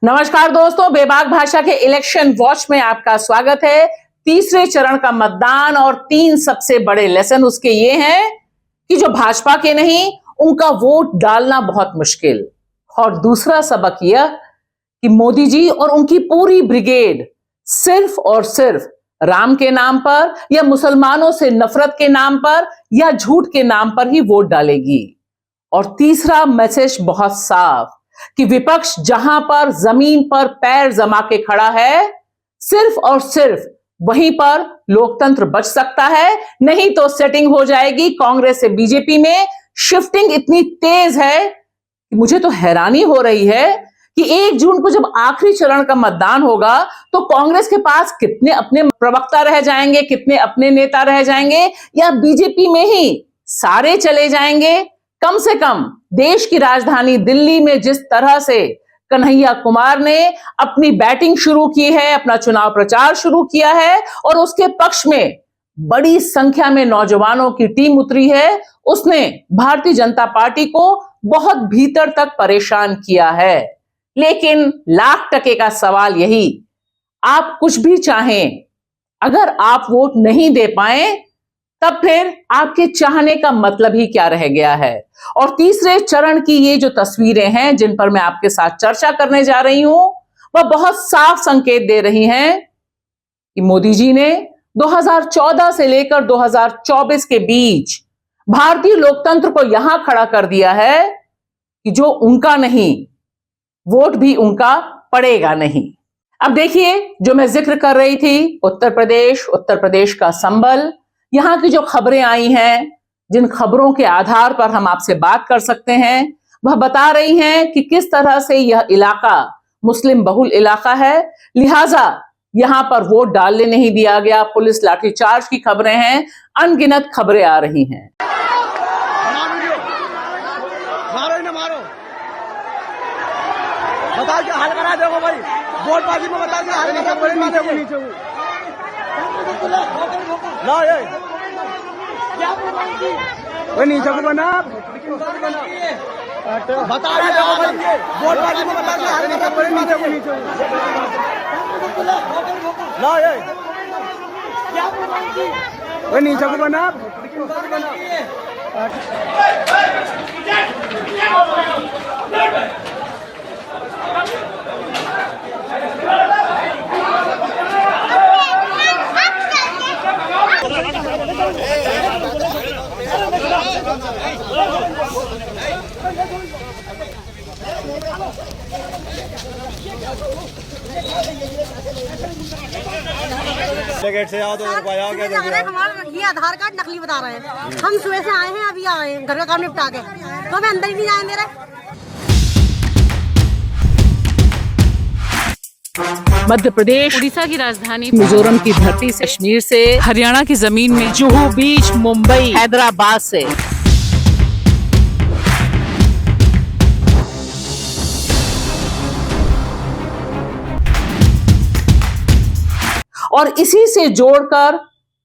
नमस्कार दोस्तों, बेबाक भाषा के इलेक्शन वॉच में आपका स्वागत है। तीसरे चरण का मतदान और 3 सबसे बड़े लेसन उसके ये हैं कि जो भाजपा के नहीं उनका वोट डालना बहुत मुश्किल, और दूसरा सबक यह कि मोदी जी और उनकी पूरी ब्रिगेड सिर्फ और सिर्फ राम के नाम पर या मुसलमानों से नफरत के नाम पर या झूठ के नाम पर ही वोट डालेगी। और तीसरा मैसेज बहुत साफ कि विपक्ष जहां पर जमीन पर पैर जमा के खड़ा है, सिर्फ और सिर्फ वहीं पर लोकतंत्र बच सकता है, नहीं तो सेटिंग हो जाएगी। कांग्रेस से बीजेपी में शिफ्टिंग इतनी तेज है कि मुझे तो हैरानी हो रही है कि 1 जून को जब आखिरी चरण का मतदान होगा तो कांग्रेस के पास कितने अपने प्रवक्ता रह जाएंगे, कितने अपने नेता रह जाएंगे, या बीजेपी में ही सारे चले जाएंगे। कम से कम देश की राजधानी दिल्ली में जिस तरह से कन्हैया कुमार ने अपनी बैटिंग शुरू की है, अपना चुनाव प्रचार शुरू किया है और उसके पक्ष में बड़ी संख्या में नौजवानों की टीम उतरी है, उसने भारतीय जनता पार्टी को बहुत भीतर तक परेशान किया है। लेकिन लाख टके का सवाल यही, आप कुछ भी चाहें, अगर आप वोट नहीं दे पाए तब फिर आपके चाहने का मतलब ही क्या रह गया है। और तीसरे चरण की ये जो तस्वीरें हैं जिन पर मैं आपके साथ चर्चा करने जा रही हूं, वह बहुत साफ संकेत दे रही हैं कि मोदी जी ने 2014 से लेकर 2024 के बीच भारतीय लोकतंत्र को यहां खड़ा कर दिया है कि जो उनका नहीं, वोट भी उनका पड़ेगा नहीं। अब देखिए, जो मैं जिक्र कर रही थी उत्तर प्रदेश का संबल, यहां की जो खबरें आई हैं, जिन खबरों के आधार पर हम आपसे बात कर सकते हैं, वह बता रही हैं कि किस तरह से यह इलाका मुस्लिम बहुल इलाका है, लिहाजा यहां पर वोट डालने नहीं दिया गया। पुलिस लाठीचार्ज की खबरें हैं, अनगिनत खबरें आ रही हैं। बता के हल करा देखो भाई, वोटबाजी में बता के हल करा देखो नीचे ला ये वो नीचे को बना बता रहे देखो भाई, वोटबाजी में बता के हल करा नीचे ला ये वो नीचे को बना से आओ तो हमारा ये आधार कार्ड नकली बता रहे हैं। हम सुबह से आए हैं, अभी आए हैं घर का काम निपटा के, तो हमें अंदर ही नहीं आए दे रहे। मध्य प्रदेश, उड़ीसा की राजधानी मिजोरम की धरती से, कश्मीर से, हरियाणा की जमीन में, जुहू बीच, मुंबई, हैदराबाद से और इसी से जोड़कर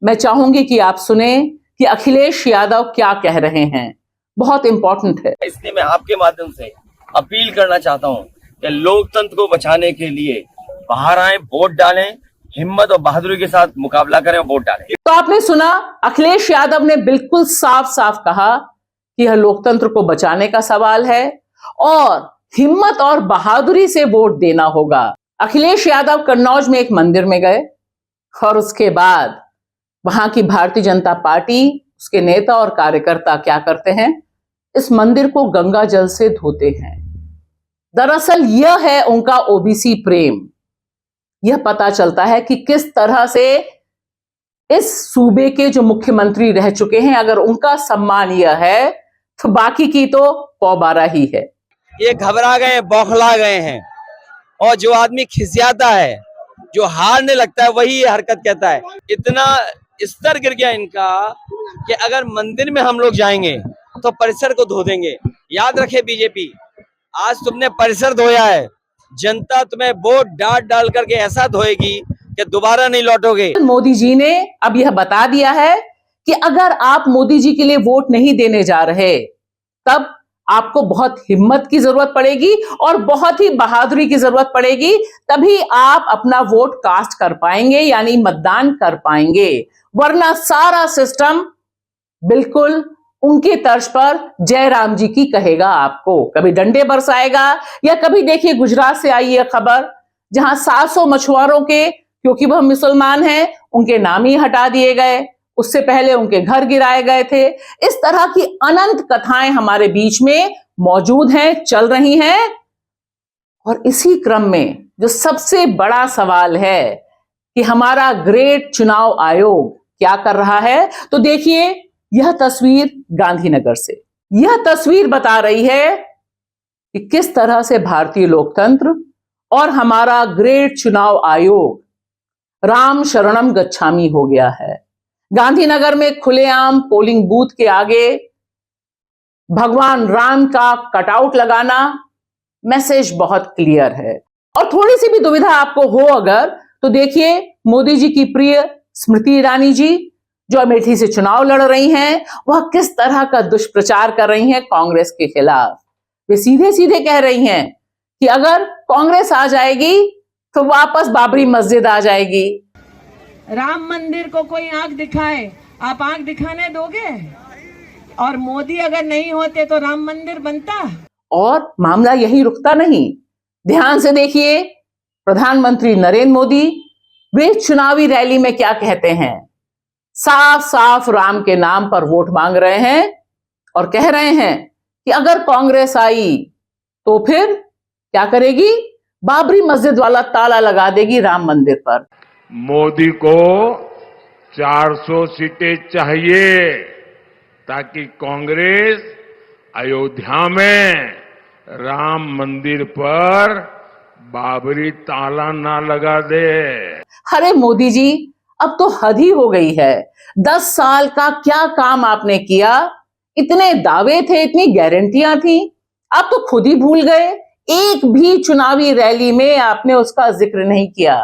मैं चाहूंगी कि आप सुने कि अखिलेश यादव क्या कह रहे हैं। बहुत इंपॉर्टेंट है। इसलिए मैं आपके माध्यम से अपील करना चाहता हूं कि लोकतंत्र को बचाने के लिए बाहर आए, वोट डालें, हिम्मत और बहादुरी के साथ मुकाबला करें और वोट डालें। तो आपने सुना, अखिलेश यादव ने बिल्कुल साफ साफ कहा कि यह लोकतंत्र को बचाने का सवाल है और हिम्मत और बहादुरी से वोट देना होगा। अखिलेश यादव कन्नौज में एक मंदिर में गए और उसके बाद वहां की भारतीय जनता पार्टी, उसके नेता और कार्यकर्ता क्या करते हैं, इस मंदिर को गंगा जल से धोते हैं। दरअसल यह है उनका ओबीसी प्रेम। यह पता चलता है कि किस तरह से इस सूबे के जो मुख्यमंत्री रह चुके हैं, अगर उनका सम्मान यह है तो बाकी की तो पौबारा ही है। ये घबरा गए, बौखला गए हैं, और जो आदमी खिसियाता है, जो हारने लगता है, वही ये हरकत कहता है। इतना स्तर गिर गया इनका कि अगर मंदिर में हम लोग जाएंगे तो परिसर को धो देंगे। याद रखे बीजेपी, आज तुमने परिसर धोया है, जनता तुम्हें वोट डाल करके ऐसा धोएगी कि दोबारा नहीं लौटोगे। मोदी जी ने अब यह बता दिया है कि अगर आप मोदी जी के लिए वोट नहीं देने जा रहे, तब आपको बहुत हिम्मत की जरूरत पड़ेगी और बहुत ही बहादुरी की जरूरत पड़ेगी, तभी आप अपना वोट कास्ट कर पाएंगे, यानी मतदान कर पाएंगे। वरना सारा सिस्टम बिल्कुल उनके तर्ज पर जयराम जी की कहेगा आपको, कभी डंडे बरसाएगा, या कभी देखिए गुजरात से आई है खबर जहां 700 मछुआरों के, क्योंकि वह मुसलमान हैं, उनके नाम ही हटा दिए गए, उससे पहले उनके घर गिराए गए थे। इस तरह की अनंत कथाएं हमारे बीच में मौजूद हैं, चल रही हैं। और इसी क्रम में जो सबसे बड़ा सवाल है कि हमारा ग्रेट चुनाव आयोग क्या कर रहा है, तो देखिए यह तस्वीर गांधीनगर से, यह तस्वीर बता रही है कि किस तरह से भारतीय लोकतंत्र और हमारा ग्रेट चुनाव आयोग राम शरणम गच्छामी हो गया है। गांधीनगर में खुलेआम पोलिंग बूथ के आगे भगवान राम का कटआउट लगाना, मैसेज बहुत क्लियर है। और थोड़ी सी भी दुविधा आपको हो अगर, तो देखिए मोदी जी की प्रिय स्मृति ईरानी जी जो अमेठी से चुनाव लड़ रही हैं, वह किस तरह का दुष्प्रचार कर रही हैं कांग्रेस के खिलाफ। वे सीधे सीधे कह रही हैं कि अगर कांग्रेस आ जाएगी तो वापस बाबरी मस्जिद आ जाएगी। राम मंदिर को कोई आंख दिखाए, आप आंख दिखाने दोगे? और मोदी अगर नहीं होते तो राम मंदिर बनता? और मामला यही रुकता नहीं। ध्यान से देखिए प्रधानमंत्री नरेंद्र मोदी वे चुनावी रैली में क्या कहते हैं। साफ साफ राम के नाम पर वोट मांग रहे हैं और कह रहे हैं कि अगर कांग्रेस आई तो फिर क्या करेगी, बाबरी मस्जिद वाला ताला लगा देगी राम मंदिर पर। मोदी को 400 सीटें चाहिए ताकि कांग्रेस अयोध्या में राम मंदिर पर बाबरी ताला ना लगा दे। अरे मोदी जी, अब तो हद ही हो गई है। 10 साल का क्या काम आपने किया, इतने दावे थे, इतनी गारंटियां थी, आप तो खुद ही भूल गए। एक भी चुनावी रैली में आपने उसका जिक्र नहीं किया।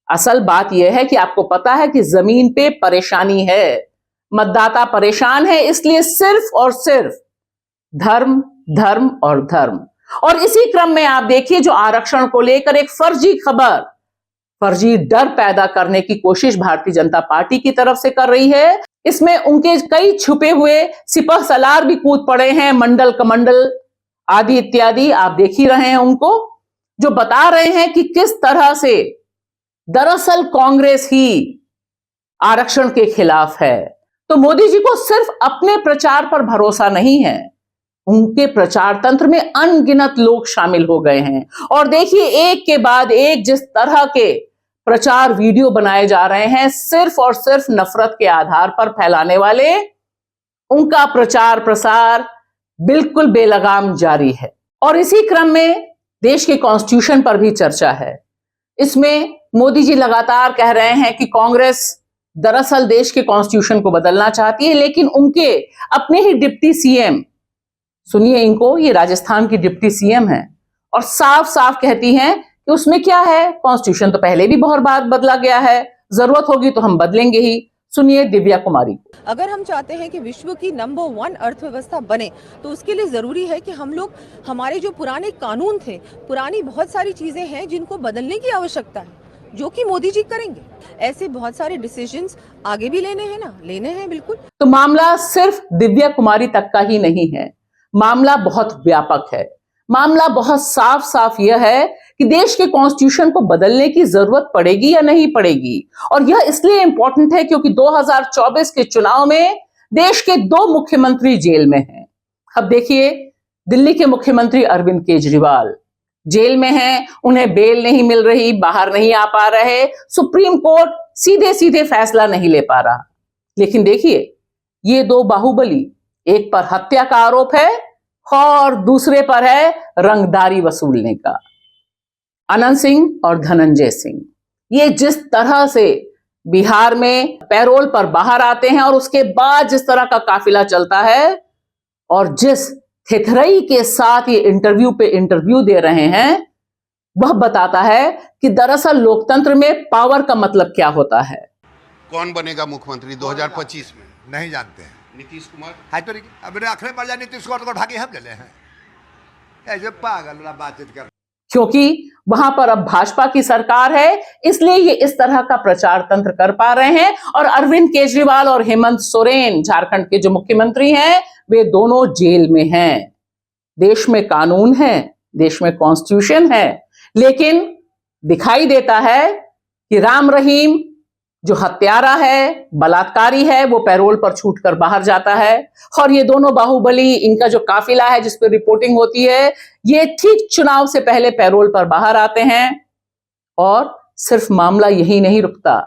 असल बात यह है कि आपको पता है कि जमीन पे परेशानी है, मतदाता परेशान है, इसलिए सिर्फ और सिर्फ धर्म धर्म और धर्म। और इसी क्रम में आप देखिए जो आरक्षण को लेकर एक फर्जी खबर, फर्जी डर पैदा करने की कोशिश भारतीय जनता पार्टी की तरफ से कर रही है। इसमें उनके कई छुपे हुए सिपह सलार भी कूद पड़े हैं, मंडल कमंडल आदि इत्यादि, आप देख ही रहे हैं उनको, जो बता रहे हैं कि किस तरह से दरअसल कांग्रेस ही आरक्षण के खिलाफ है। तो मोदी जी को सिर्फ अपने प्रचार पर भरोसा नहीं है, उनके प्रचार तंत्र में अनगिनत लोग शामिल हो गए हैं। और देखिए एक के बाद एक जिस तरह के प्रचार वीडियो बनाए जा रहे हैं, सिर्फ और सिर्फ नफरत के आधार पर फैलाने वाले, उनका प्रचार प्रसार बिल्कुल बेलगाम जारी है। और इसी क्रम में देश के कॉन्स्टिट्यूशन पर भी चर्चा है। इसमें मोदी जी लगातार कह रहे हैं कि कांग्रेस दरअसल देश के कॉन्स्टिट्यूशन को बदलना चाहती है, लेकिन उनके अपने ही डिप्टी सीएम, सुनिए इनको, ये राजस्थान की डिप्टी सीएम है और साफ साफ कहती हैं कि उसमें क्या है, कॉन्स्टिट्यूशन तो पहले भी बहुत बार बदला गया है, जरूरत होगी तो हम बदलेंगे ही। सुनिए दिव्या कुमारी। अगर हम चाहते हैं कि विश्व की नंबर 1 अर्थव्यवस्था बने तो उसके लिए जरूरी है कि हम लोग, हमारे जो पुराने कानून थे, पुरानी बहुत सारी चीजें हैं जिनको बदलने की आवश्यकता है, जो कि मोदी जी करेंगे। ऐसे बहुत सारे डिसीजंस आगे भी लेने हैं ना, लेने हैं बिल्कुल। तो मामला सिर्फ दिव्या कुमारी तक का ही नहीं है, मामला बहुत व्यापक है। मामला बहुत साफ साफ यह है कि देश के कॉन्स्टिट्यूशन को बदलने की जरूरत पड़ेगी या नहीं पड़ेगी। और यह इसलिए इंपॉर्टेंट है क्योंकि 2024 के चुनाव में देश के 2 मुख्यमंत्री जेल में हैं। अब देखिए दिल्ली के मुख्यमंत्री अरविंद केजरीवाल जेल में हैं, उन्हें बेल नहीं मिल रही, बाहर नहीं आ पा रहे, सुप्रीम कोर्ट सीधे सीधे फैसला नहीं ले पा रहा। लेकिन देखिए ये 2 बाहुबली, एक पर हत्या का आरोप है और दूसरे पर है रंगदारी वसूलने का, अनंत सिंह और धनंजय सिंह। ये जिस तरह से बिहार में पैरोल पर बाहर आते हैं और उसके बाद जिस तरह का काफिला चलता है और जिस थिथरई के साथ ये इंटरव्यू पे इंटरव्यू दे रहे हैं, वह बताता है कि दरअसल लोकतंत्र में पावर का मतलब क्या होता है। कौन बनेगा मुख्यमंत्री 2025 में? नहीं जानते हैं। नीतीश कुमार है तो अब आखिर पड़ जाए नीतीश कुमार को ढाके हम ले ले हैं ऐसे पागल वाला बातचीत कर। क्योंकि वहां पर अब भाजपा की सरकार है, इसलिए ये इस तरह का प्रचार तंत्र कर पा रहे हैं। और अरविंद केजरीवाल और हेमंत सोरेन, झारखंड के जो मुख्यमंत्री हैं, वे दोनों जेल में हैं। देश में कानून है, देश में कॉन्स्टिट्यूशन है, लेकिन दिखाई देता है कि राम रहीम जो हत्यारा है, बलात्कारी है, वो पैरोल पर छूटकर बाहर जाता है। और ये दोनों बाहुबली, इनका जो काफिला है जिस पर रिपोर्टिंग होती है, ये ठीक चुनाव से पहले पैरोल पर बाहर आते हैं। और सिर्फ मामला यही नहीं रुकता।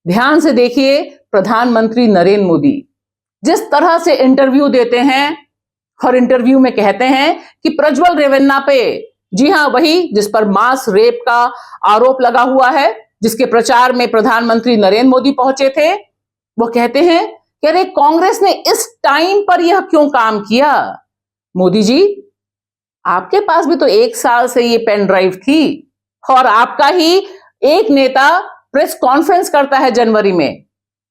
ध्यान से देखिए, प्रधानमंत्री नरेंद्र मोदी जिस तरह से इंटरव्यू देते हैं और इंटरव्यू में कहते हैं कि प्रज्वल रेवन्ना पे, जी हां, वही जिस पर मास रेप का आरोप लगा हुआ है, जिसके प्रचार में प्रधानमंत्री नरेंद्र मोदी पहुंचे थे, वो कहते हैं कि अरे कांग्रेस ने इस टाइम पर यह क्यों काम किया। मोदी जी, आपके पास भी तो 1 साल से ये पेन ड्राइव थी और आपका ही एक नेता प्रेस कॉन्फ्रेंस करता है जनवरी में,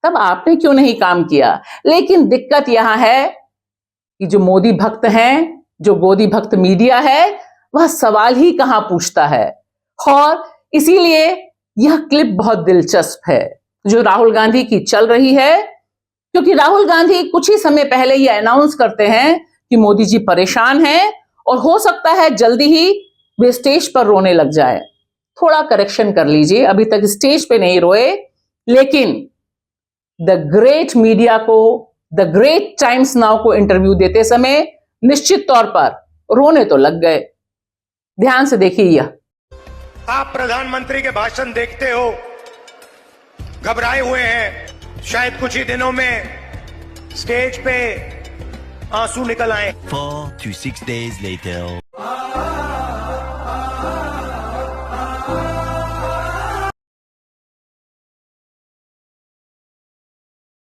तब आपने क्यों नहीं काम किया। लेकिन दिक्कत यहां है कि जो मोदी भक्त हैं, जो गोदी भक्त मीडिया है, वह सवाल ही कहां पूछता है। और इसीलिए यह क्लिप बहुत दिलचस्प है जो राहुल गांधी की चल रही है, क्योंकि राहुल गांधी कुछ ही समय पहले यह अनाउंस करते हैं कि मोदी जी परेशान हैं और हो सकता है जल्दी ही वे स्टेज पर रोने लग जाए। थोड़ा करेक्शन कर लीजिए, अभी तक स्टेज पे नहीं रोए, लेकिन द ग्रेट मीडिया को, द ग्रेट टाइम्स नाउ को इंटरव्यू देते समय निश्चित तौर पर रोने तो लग गए। ध्यान से देखिए यह। आप प्रधानमंत्री के भाषण देखते हो, घबराए हुए हैं, शायद कुछ ही दिनों में स्टेज पे आंसू निकल आए। 4 to 6 days later.